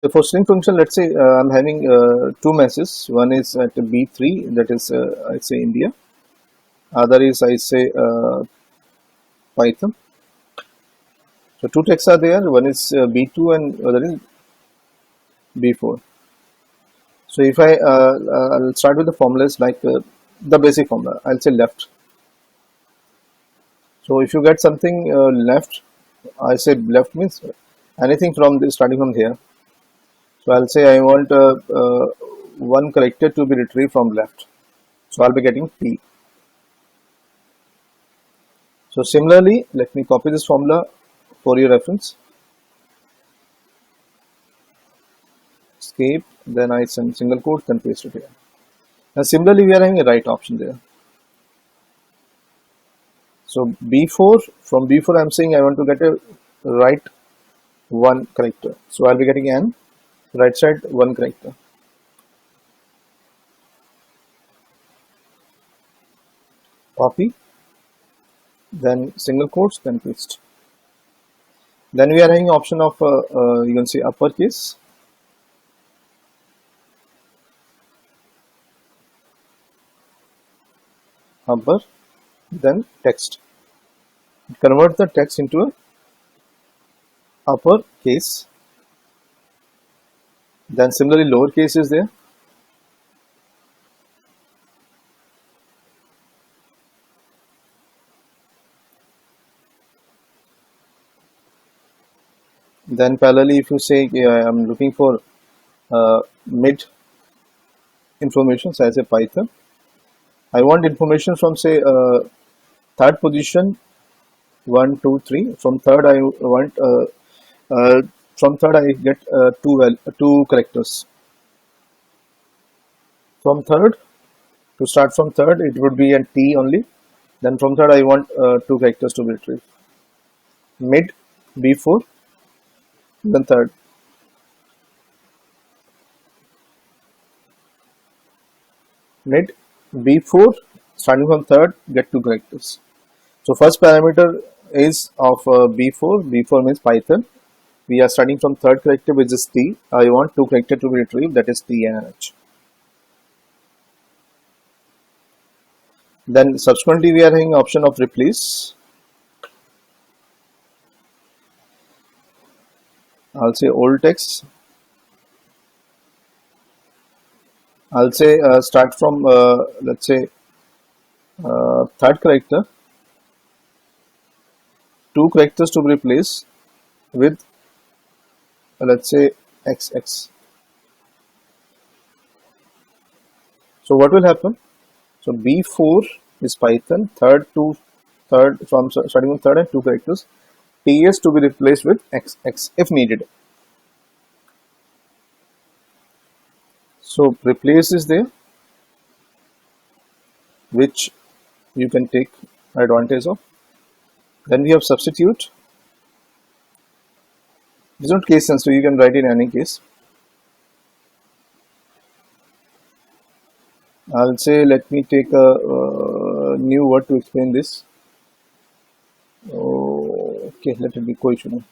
So for string function, let's say I'm having two messages. One is at B3, that is I say India. Other is I say Python. So two texts are there. One is B2 and other is B4. So if I'll start with the formulas like the basic formula. I'll say left. So if you get something left, I say left means anything from this starting from here. So I'll say I want one character to be retrieved from left. So I'll be getting P. So similarly, let me copy this formula for your reference. Escape, then I send single quote, then paste it here. Now similarly, we are having a right option there. So B4, from B4 I'm saying I want to get a right one character. So I'll be getting N, right side one character. Copy, then single quotes, then paste. Then we are having option of you can see uppercase, upper, then text. Convert the text into a upper case. Then similarly lowercase is there. Then parallelly, if you say I'm looking for mid information, so I say Python. I want information from say third position, 1, 2, 3. From third, I want from third I get two characters. From third, to start from third, it would be a T only. Then from third, I want two characters to be retrieved. Mid, B4, then third. Mid, B4, starting from third, get two characters. So first parameter is of B4. B4 means Python. We are starting from third character, which is T. I want two character to be retrieved, that is T and H. Then subsequently we are having option of replace. I'll say old text. I'll say start from let's say third character. Two characters to be replaced with let's say XX. So what will happen? So B4 is Python, third from starting with third and two characters. TS to be replaced with XX if needed. So replace is there, which you can take advantage of. Then we have substitute. This is not case sensitive, you can write in any case. I'll say let me take a new word to explain this. Okay, let it be coefficient.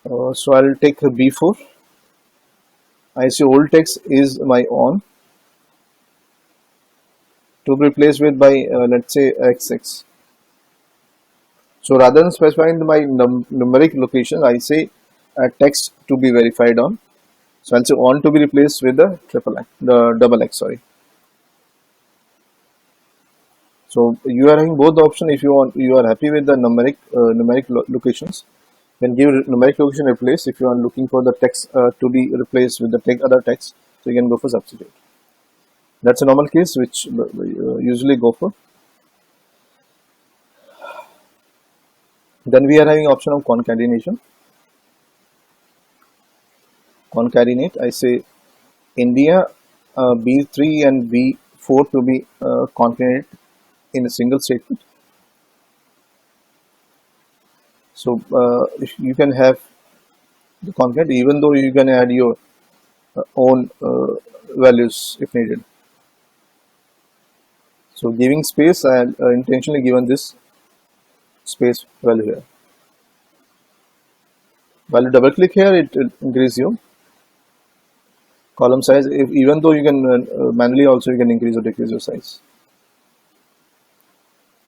So I'll take a B4. I say old text is my on to be replaced with by let's say XX. So rather than specifying my numeric location, I say a text to be verified on. So I'll say on to be replaced with the double X. Sorry. So you are having both the option. If you want, you are happy with the numeric locations, then give numeric location replace. If you are looking for the text to be replaced with the other text, so you can go for substitute. That's a normal case which usually go for. Then we are having option of concatenation. Concatenate. I say India B3 and B4 to be concatenated in a single statement. So if you can have the concat, even though you can add your own values if needed. So giving space, I intentionally given this space value here. While you double click here, it will increase your column size, if even though you can manually also you can increase or decrease your size.